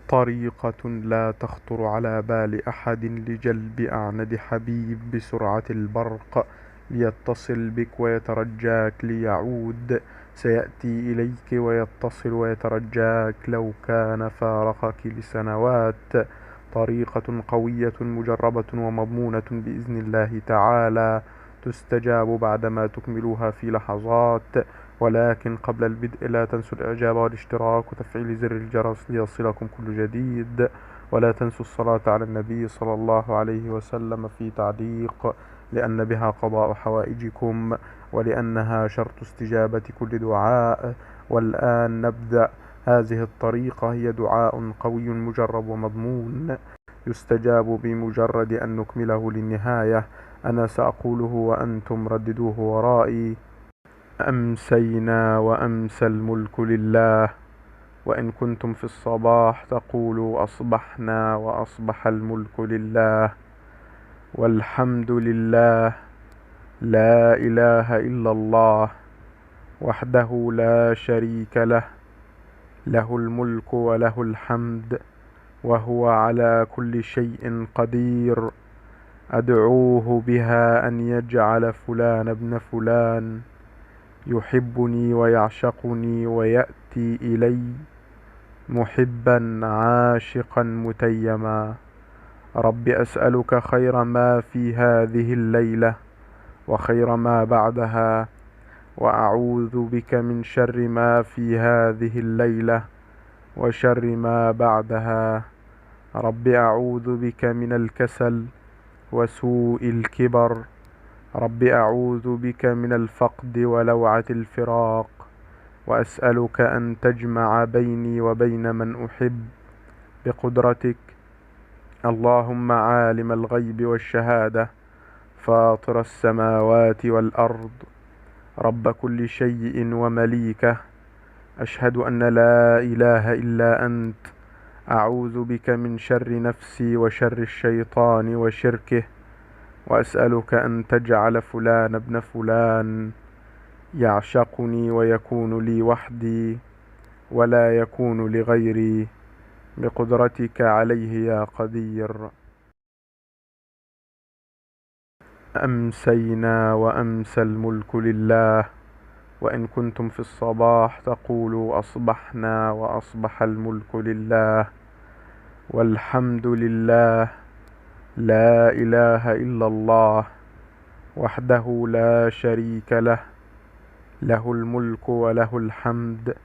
طريقة لا تخطر على بال أحد لجلب أعند حبيب بسرعة البرق ليتصل بك ويترجاك ليعود. سيأتي إليك ويتصل ويترجاك لو كان فارقك لسنوات. طريقة قوية مجربة ومضمونة بإذن الله تعالى، تستجاب بعدما تكملوها في لحظات. ولكن قبل البدء لا تنسوا الإعجاب والاشتراك وتفعيل زر الجرس ليصلكم كل جديد. ولا تنسوا الصلاة على النبي صلى الله عليه وسلم في تعليق، لأن بها قضاء حوائجكم ولأنها شرط استجابة كل دعاء. والآن نبدأ. هذه الطريقة هي دعاء قوي مجرب ومضمون، يستجاب بمجرد أن نكمله للنهاية. أنا سأقوله وأنتم رددوه ورائي. أمسينا وأمسى الملك لله. وإن كنتم في الصباح تقولوا أصبحنا وأصبح الملك لله. والحمد لله. لا إله إلا الله وحده لا شريك له، له الملك وله الحمد وهو على كل شيء قدير. أدعوه بها أن يجعل فلان ابن فلان يحبني ويعشقني ويأتي إلي محبا عاشقا متيما. رب أسألك خير ما في هذه الليلة وخير ما بعدها، وأعوذ بك من شر ما في هذه الليلة وشر ما بعدها. رب أعوذ بك من الكسل وسوء الكبر. رب أعوذ بك من الفقد ولوعة الفراق. وأسألك أن تجمع بيني وبين من أحب بقدرتك. اللهم عالم الغيب والشهادة، فاطر السماوات والأرض، رب كل شيء ومليكه، أشهد أن لا إله إلا أنت. أعوذ بك من شر نفسي وشر الشيطان وشركه. وأسألك أن تجعل فلان ابن فلان يعشقني ويكون لي وحدي ولا يكون لغيري، بقدرتك عليه يا قدير. أمسينا وأمسى الملك لله. وإن كنتم في الصباح تقولوا أصبحنا وأصبح الملك لله. والحمد لله. لا إله إلا الله وحده لا شريك له، له الملك وله الحمد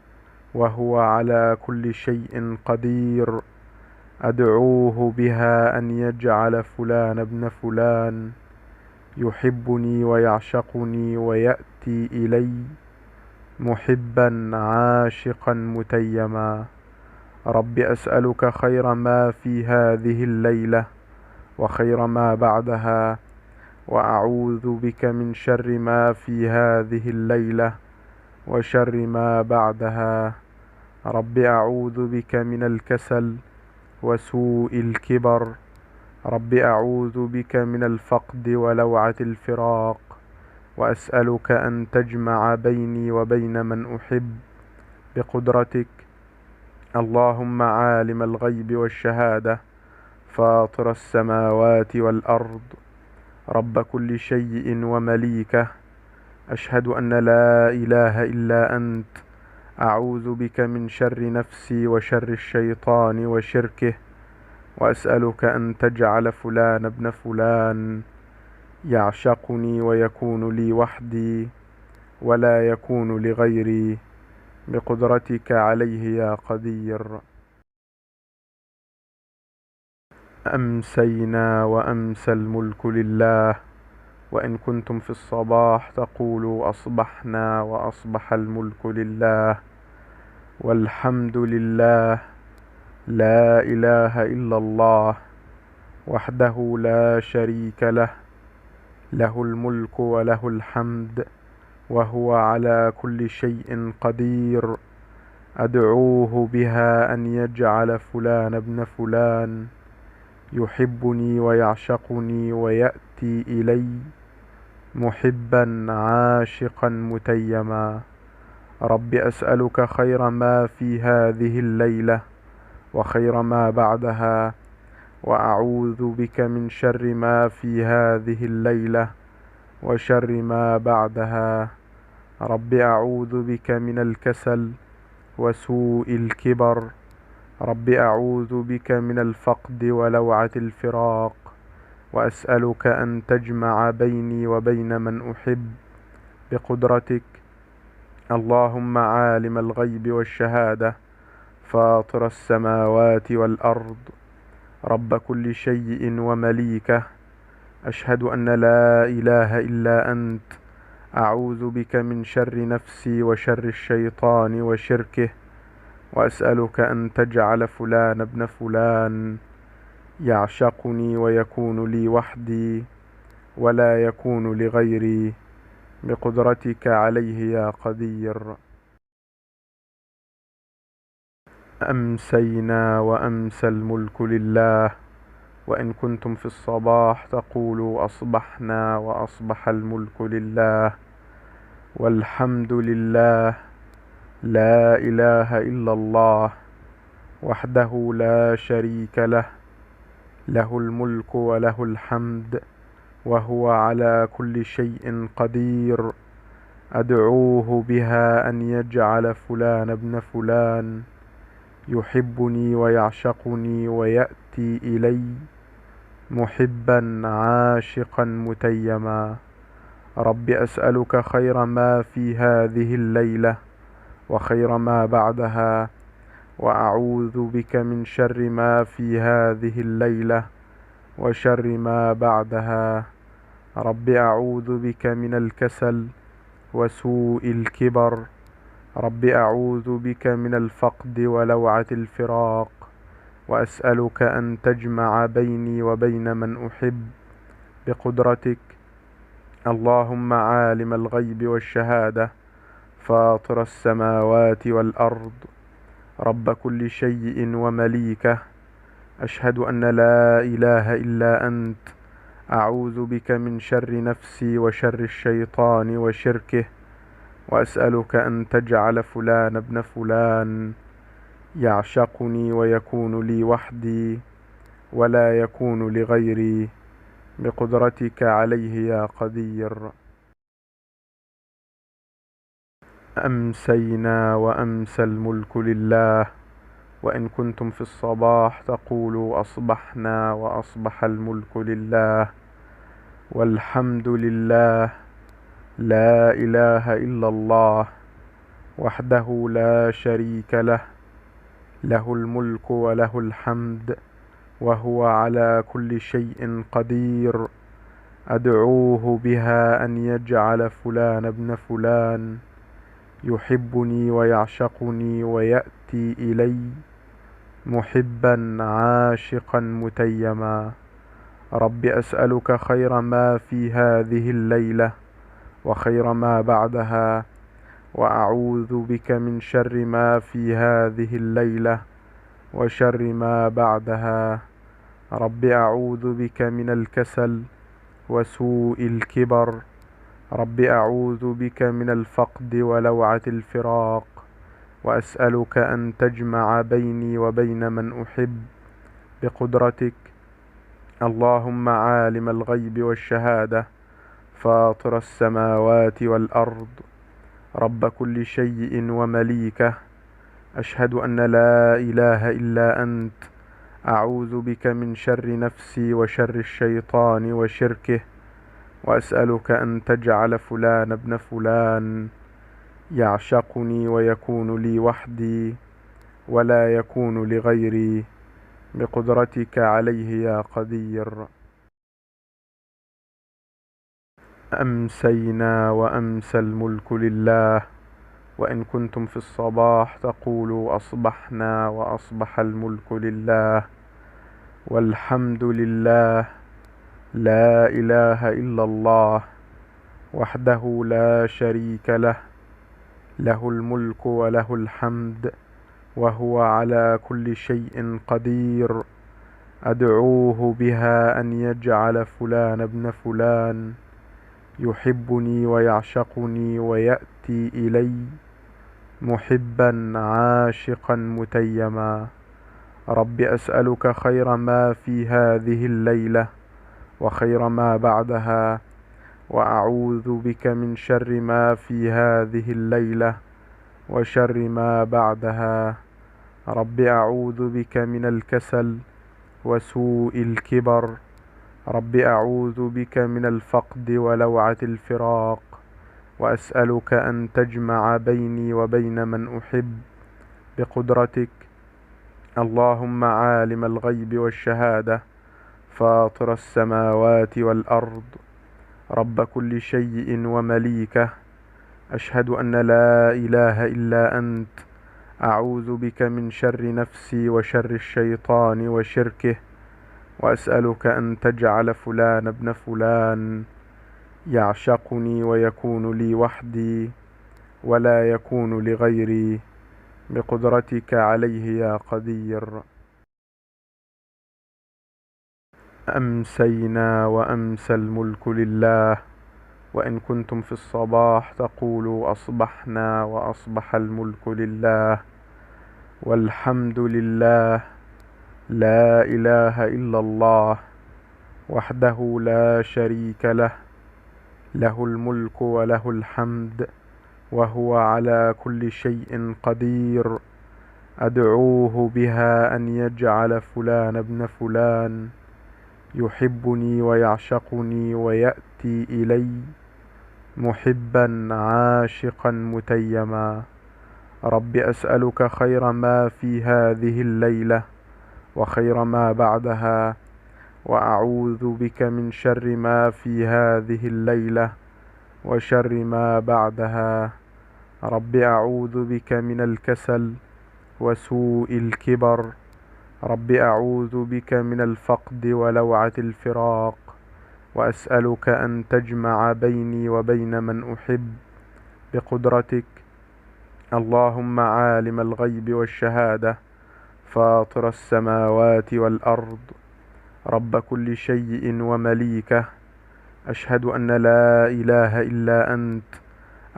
وهو على كل شيء قدير. أدعوه بها أن يجعل فلان ابن فلان يحبني ويعشقني ويأتي إلي محبا عاشقا متيما. رب أسألك خير ما في هذه الليلة وخير ما بعدها، وأعوذ بك من شر ما في هذه الليلة وشر ما بعدها. رب أعوذ بك من الكسل وسوء الكبر. رب أعوذ بك من الفقد ولوعة الفراق. وأسألك أن تجمع بيني وبين من أحب بقدرتك. اللهم عالم الغيب والشهادة، فاطر السماوات والأرض، رب كل شيء ومليكه، أشهد أن لا إله إلا أنت. أعوذ بك من شر نفسي وشر الشيطان وشركه. وأسألك أن تجعل فلان ابن فلان يعشقني ويكون لي وحدي ولا يكون لغيري، بقدرتك عليه يا قدير. أمسينا وأمسى الملك لله. وإن كنتم في الصباح تقولوا أصبحنا وأصبح الملك لله. والحمد لله. لا إله إلا الله وحده لا شريك له، له الملك وله الحمد وهو على كل شيء قدير. أدعوه بها أن يجعل فلان ابن فلان يحبني ويعشقني ويأتي إلي محبا عاشقا متيما. رب أسألك خير ما في هذه الليلة وخير ما بعدها، وأعوذ بك من شر ما في هذه الليلة وشر ما بعدها. رب أعوذ بك من الكسل وسوء الكبر. رب أعوذ بك من الفقد ولوعة الفراق، وأسألك أن تجمع بيني وبين من أحب بقدرتك. اللهم عالم الغيب والشهادة، فاطر السماوات والأرض، رب كل شيء ومليكه، أشهد أن لا إله إلا أنت، أعوذ بك من شر نفسي وشر الشيطان وشركه، وأسألك أن تجعل فلان ابن فلان يعشقني ويكون لي وحدي ولا يكون لغيري، بقدرتك عليه يا قدير. أمسينا وأمسى الملك لله، وإن كنتم في الصباح تقولوا أصبحنا وأصبح الملك لله، والحمد لله، لا إله إلا الله، وحده لا شريك له، له الملك وله الحمد، وهو على كل شيء قدير. أدعوه بها أن يجعل فلان ابن فلان يحبني ويعشقني ويأتي إلي محبا عاشقا متيما. رب أسألك خير ما في هذه الليلة وخير ما بعدها، وأعوذ بك من شر ما في هذه الليلة وشر ما بعدها. رب أعوذ بك من الكسل وسوء الكبر. رب أعوذ بك من الفقد ولوعة الفراق، وأسألك أن تجمع بيني وبين من أحب بقدرتك. اللهم عالم الغيب والشهادة، فاطر السماوات والأرض، رب كل شيء ومليكه، أشهد أن لا إله إلا أنت، أعوذ بك من شر نفسي وشر الشيطان وشركه، وأسألك أن تجعل فلان ابن فلان يعشقني ويكون لي وحدي ولا يكون لغيري، بقدرتك عليه يا قدير. أمسينا وأمسى الملك لله، وإن كنتم في الصباح تقولوا أصبحنا وأصبح الملك لله، والحمد لله، لا إله إلا الله، وحده لا شريك له، له الملك وله الحمد، وهو على كل شيء قدير. أدعوه بها أن يجعل فلان ابن فلان يحبني ويعشقني ويأتي إلي محبا عاشقا متيما. رب أسألك خير ما في هذه الليلة وخير ما بعدها، وأعوذ بك من شر ما في هذه الليلة وشر ما بعدها. رب أعوذ بك من الكسل وسوء الكبر. رب أعوذ بك من الفقد ولوعة الفراق، وأسألك أن تجمع بيني وبين من أحب بقدرتك. اللهم عالم الغيب والشهادة، فاطر السماوات والأرض، رب كل شيء ومليكه، أشهد أن لا إله إلا أنت، أعوذ بك من شر نفسي وشر الشيطان وشركه، وأسألك أن تجعل فلان ابن فلان يعشقني ويكون لي وحدي ولا يكون لغيري، بقدرتك عليه يا قدير. أمسينا وأمسى الملك لله، وإن كنتم في الصباح تقولوا أصبحنا وأصبح الملك لله، والحمد لله، لا إله إلا الله، وحده لا شريك له، له الملك وله الحمد، وهو على كل شيء قدير. أدعوه بها أن يجعل فلان ابن فلان يحبني ويعشقني ويأتي إلي محبا عاشقا متيما. رب أسألك خير ما في هذه الليلة وخير ما بعدها، وأعوذ بك من شر ما في هذه الليلة وشر ما بعدها. رب أعوذ بك من الكسل وسوء الكبر. رب أعوذ بك من الفقد ولوعة الفراق، وأسألك أن تجمع بيني وبين من أحب بقدرتك. اللهم عالم الغيب والشهادة، فاطر السماوات والأرض، رب كل شيء ومليكه، أشهد أن لا إله إلا أنت، أعوذ بك من شر نفسي وشر الشيطان وشركه، وأسألك أن تجعل فلان ابن فلان يعشقني ويكون لي وحدي ولا يكون لغيري، بقدرتك عليه يا قدير. أمسينا وأمسى الملك لله، وإن كنتم في الصباح تقولوا أصبحنا وأصبح الملك لله، والحمد لله، لا إله إلا الله وحده لا شريك له، له الملك وله الحمد وهو على كل شيء قدير. أدعوه بها أن يجعل فلان ابن فلان يحبني ويعشقني ويأتي إلي محبا عاشقا متيما. رب أسألك خير ما في هذه الليلة وخير ما بعدها، وأعوذ بك من شر ما في هذه الليلة وشر ما بعدها. رب أعوذ بك من الكسل وسوء الكبر. رب أعوذ بك من الفقد ولوعة الفراق، وأسألك أن تجمع بيني وبين من أحب بقدرتك. اللهم عالم الغيب والشهادة، فاطر السماوات والأرض، رب كل شيء ومليكه، أشهد أن لا إله إلا أنت،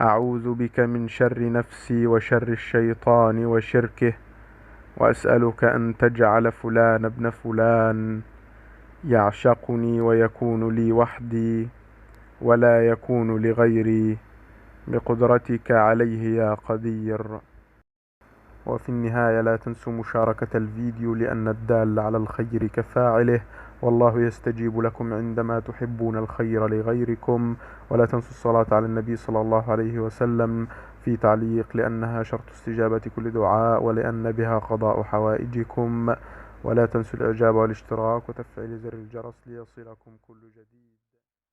أعوذ بك من شر نفسي وشر الشيطان وشركه، وأسألك أن تجعل فلان ابن فلان يعشقني ويكون لي وحدي ولا يكون لغيري، بقدرتك عليه يا قدير. وفي النهاية لا تنسوا مشاركة الفيديو لأن الدال على الخير كفاعله، والله يستجيب لكم عندما تحبون الخير لغيركم. ولا تنسوا الصلاة على النبي صلى الله عليه وسلم في تعليق، لأنها شرط استجابة كل دعاء ولأن بها قضاء حوائجكم. ولا تنسوا الإعجاب والاشتراك وتفعيل زر الجرس ليصلكم كل جديد.